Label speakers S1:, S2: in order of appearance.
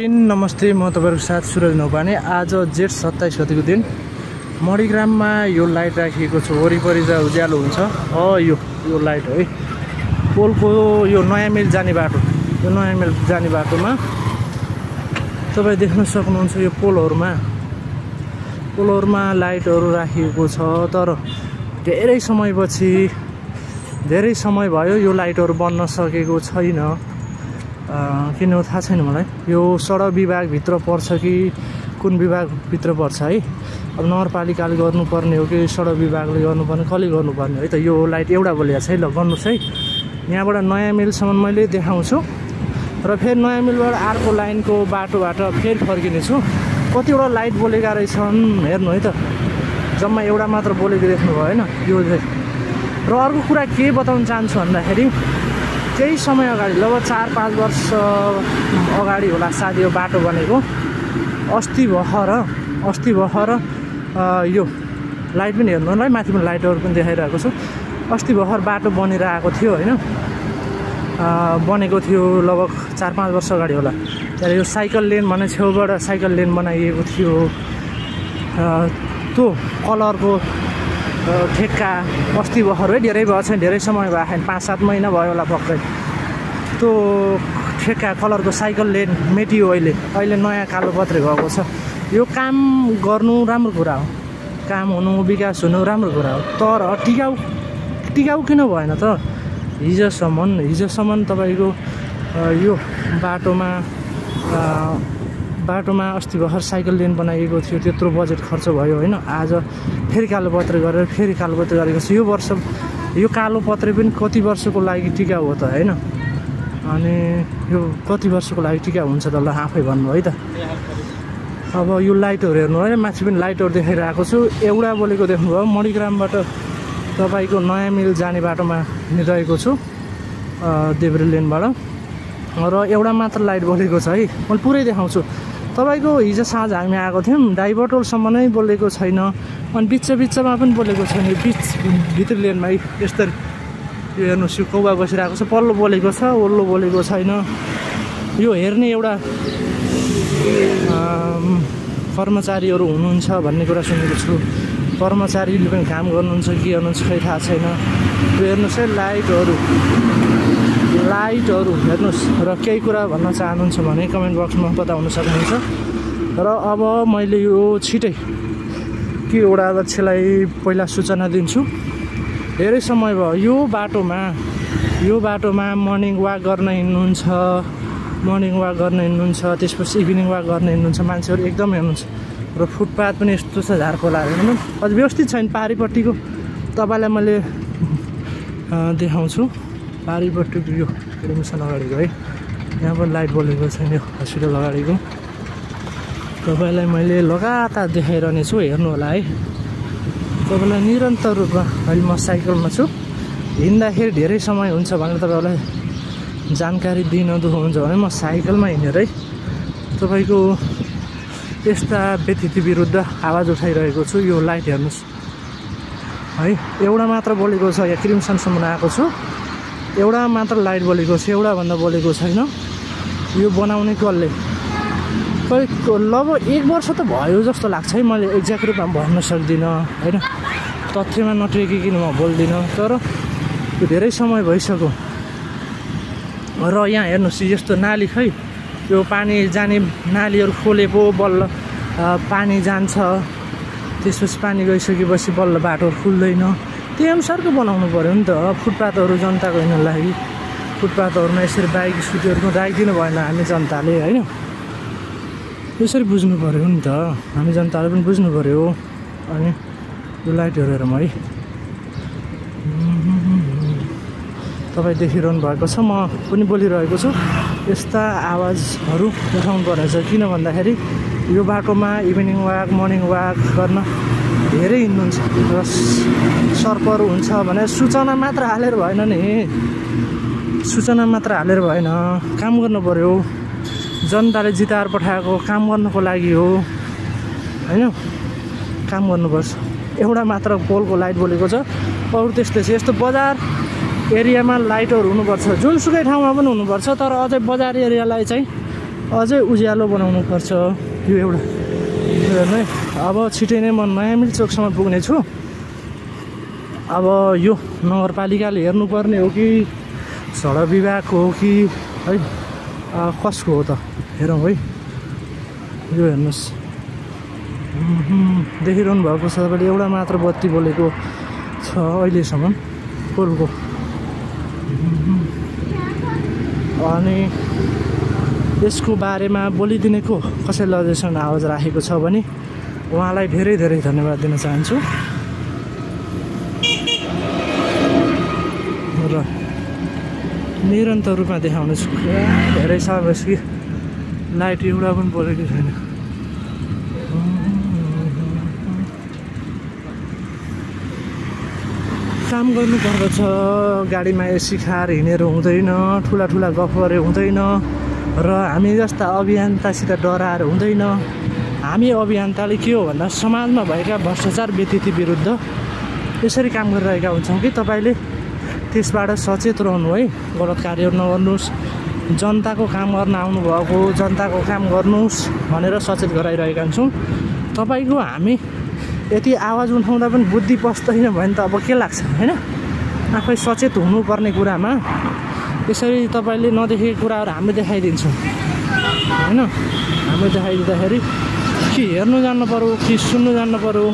S1: नमस्ते, म तपाईहरुको साथ सुरज नौपाने। आज जेठ 27 गतेको दिन मणिग्राममा यो लाइट राखिएको छ। वरिपरि चाहिँ उज्यालो हुन्छ। यो लाइट है, पोलको यो नयाँ मिल जाने बाटो, यो नयाँ मिल जाने बाटोमा तपाईँ देख्न सक्नुहुन्छ। यो पोलहरुमा लाइटहरु राखिएको छ, तर धेरै समय भयो यो लाइटहरु बन्न सकेको छैन। किन हो थाहा छैन मलाई। यो सडक विभागभित्र पर्छ कि कुन विभागभित्र पर्छ है। अब नगरपालिकाले गर्नुपर्ने हो कि सडक विभागले गर्नुपर्ने, कसले गर्नुपर्ने है त। यो लाइट एउटा बोलिएको छ है। ल गर्नुहोस् है। यहाँबाट नयाँ मिलसम्म मैले देखाउँछु र फेरि नयाँ मिलबाट अर्को लाइनको बाटोबाट फेरि फर्किनेछु। कतिवटा लाइट बोलेका रहेछन् हेर्नु है त। जम्मा एउटा मात्र बोलेको देख्नुभयो होइन यो। र अर्को कुरा के बताउन चाहन्छु भन्दाखेरि, केही समय अगाडि लगभग 4-5 वर्ष अगाडि होला सायद यो बाटो बनेको। अस्ति भर्खर यो लाइट पनि हेर्नु होला है, माथि पनि लाइटहरू पनि देखाइरहेको छु। अस्ति भर्खर बाटो बनेर आएको थियो होइन। बनेको थियो लगभग 4-5 वर्ष अगाडि होला। त्यहाँ यो साइकल लेन भन्ने छेउबाट साइकल लेन बनाइएको थियो। त्यो कलरको ठेक्का अस्ति भर्खर है, धेरै भएको छैन, धेरै समय भयो छैन, 5-7 महिना भयो होला पक्कै। त्यो ठेक्का कलरको साइकल लेन मेटियो। अहिले नयाँ कालोपत्रे भएको छ। यो काम गर्नु राम्रो कुरा हो, काम हुनु, विकास हुनु राम्रो कुरा हो। तर टिकाउ किन भएन त? हिजोसम्म तपाईँको यो बाटोमा अस्ति भर्खर साइकल लेन बनाइएको थियो। त्यत्रो बजेट खर्च भयो होइन। आज फेरि कालोपत्रे गरेको छ। यो वर्ष यो कालोपत्रे पनि कति वर्षको लागि टिकाउ हो त होइन। अनि यो कति वर्षको लागि टिकाउ हुन्छ त? ल आफै भन्नु है त। अब यो लाइटहरू हेर्नु है, माथि पनि लाइटहरू देखाइरहेको छु। एउटा बोलेको देख्नुभयो, मणिग्रामबाट तपाईँको नयाँ मिल जाने बाटोमा हिँडिरहेको छु देब्रे लेनबाट। र एउटा मात्र लाइट बोलेको छ है। मैले पुरै देखाउँछु तपाईँको। हिजो साँझ हामी आएको थियौँ, डाइभर्टरसम्म नै बोलेको छैन, अनि बिचमा पनि बोलेको छैन। भित्र लेनमा है यस्तरी यो हेर्नुहोस्, यो कौवा बसिरहेको छ। पल्लो बोलेको छ, ओल्लो बोलेको छैन। यो हेर्ने एउटा कर्मचारीहरू हुनुहुन्छ भन्ने कुरा सुनेको छु। कर्मचारीले पनि काम गर्नुहुन्छ कि गर्नुहुन्छ खै थाहा छैन। यो हेर्नुहोस् है, लाइटहरू हेर्नुहोस्। र केही कुरा भन्न चाहनुहुन्छ भने कमेन्ट बक्समा बताउन सक्नुहुन्छ। र अब मैले यो छिटै के एउटा अध्यक्षलाई पहिला सूचना दिन्छु। धेरै समय भयो यो बाटोमा मर्निङ वाक गर्न हिँड्नुहुन्छ, त्यसपछि इभिनिङ वाक गर्न हिँड्नुहुन्छ मान्छेहरू एकदम हेर्नुहुन्छ। र फुटपाथ पनि यस्तो छ झारखोलाहरू हेर्नु, अझ व्यवस्थित छैन। पारिपट्टिको तपाईँलाई मैले देखाउँछु। पारिपट्टिको यो एडमिसन अगाडिको है, यहाँ पनि लाइट बोलेको छैन। यो हस्पिटल अगाडिको तपाईँलाई मैले लगातार देखाइरहने छु, हेर्नु होला है। तपाईँलाई निरन्तर रूपमा अहिले म साइकलमा छु। हिँड्दाखेरि धेरै समय हुन्छ भनेर तपाईँहरूलाई जानकारी दिन दुःख हुन्छ भने म साइकलमा हिँडेर है तपाईँको यस्ता व्यतिथि विरुद्ध आवाज उठाइरहेको छु। यो लाइट हेर्नुहोस् है, एउटा मात्र बोलेको छ। यहाँ क्रिमसनसम्म आएको छु, एउटा मात्र लाइट बोलेको छ, एउटाभन्दा बोलेको छैन। यो बनाउने कसले? खै लगभग 1 वर्ष त भयो जस्तो लाग्छ है। मैले एक्ज्याक्ट रूपमा भन्न सक्दिनँ होइन, तथ्यमा नटेकिकन म बोल्दिनँ। तर यो धेरै समय भइसक्यो। र यहाँ हेर्नुहोस्, यस्तो नाली खै, यो पानी जाने नालीहरू खोले पो बल्ल पानी जान्छ। त्यसपछि पानी गइसकेपछि बल्ल बाटोहरू खुल्दैन। त्यही अनुसारको बनाउनु पऱ्यो नि त। फुटपाथहरू जनताको हिँड्नु लागि फुटपाथहरूमा यसरी बाइक स्कुटीहरू राखिदिनु भएन हामी जनताले होइन। यसरी बुझ्नु पऱ्यो नि त, हामी जनताले पनि बुझ्नु पऱ्यो। अनि यो लाइटहरू हेरौँ है। तपाईँ देखिरहनु भएको छ, म पनि बोलिरहेको छु। यस्ता आवाजहरू उठाउनु पर्नेछ। किन भन्दाखेरि यो बाटोमा इभिनिङ वाक, मर्निङ वाक गर्न धेरै हिँड्नुहुन्छ र सर्पहरू हुन्छ भने सूचना मात्र हालेर भएन नि। काम गर्नु पऱ्यो। जनताले जिताएर पठाएको काम गर्नको लागि हो होइन। काम गर्नुपर्छ। एउटा मात्र पोलको लाइट बोलेको छ, अरू त्यस्तै छ। यस्तो बजार एरियामा लाइटहरू हुनुपर्छ, जुनसुकै ठाउँमा पनि हुनुपर्छ। तर अझै बजार एरियालाई चाहिँ अझै उज्यालो बनाउनु पर्छ यो एउटा हेर्नु है। अब छिटै नै म नयाँ मिल चोकसम्म पुग्ने छु। अब यो नगरपालिकाले हेर्नुपर्ने हो कि सडक विभागको हो कि है कसको हो त हेरौँ है। यो हेर्नुहोस् देखिरहनु भएको छ तपाईँले, एउटा मात्र बत्ती बोलेको छ अहिलेसम्म पोलको। अनि यसको बारेमा बोलिदिने को कसैले अझैसम्म आवाज राखेको छ भने उहाँलाई धेरै धेरै धन्यवाद दिन चाहन्छु। र निरन्तर रूपमा देखाउनेछु। धेरै समय कि लाइट एउटा पनि बोलेको छैन। काम गर्नुपर्दछ, गाडीमा एसी खाएर हिँडेर हुँदैन, ठुला ठुला गफहरू हुँदैन र हामी जस्ता अभियन्तासित डराएर हुँदैन। हामी अभियन्ताले के हो भन्दा समाजमा भएका भ्रष्टाचार व्यतिथि विरुद्ध यसरी काम गरिरहेका हुन्छौँ कि तपाईँले त्यसबाट सचेत रहनु है। गलत कार्यहरू नगर्नुहोस्, जनताको काम गर्न आउनुभएको जनताको काम गर्नुहोस् भनेर सचेत गराइरहेका छौँ। तपाईँको हामी यति आवाज उठाउँदा पनि बुद्धि पस्दैन भने त अब के लाग्छ होइन। आफै सचेत हुनुपर्ने कुरामा यसरी तपाईँले नदेखेको कुराहरू हामीले देखाइदिन्छौँ होइन। हामीले देखाइदिँदाखेरि कि हेर्नु जान्नु पऱ्यो कि सुन्नु जान्नु पऱ्यो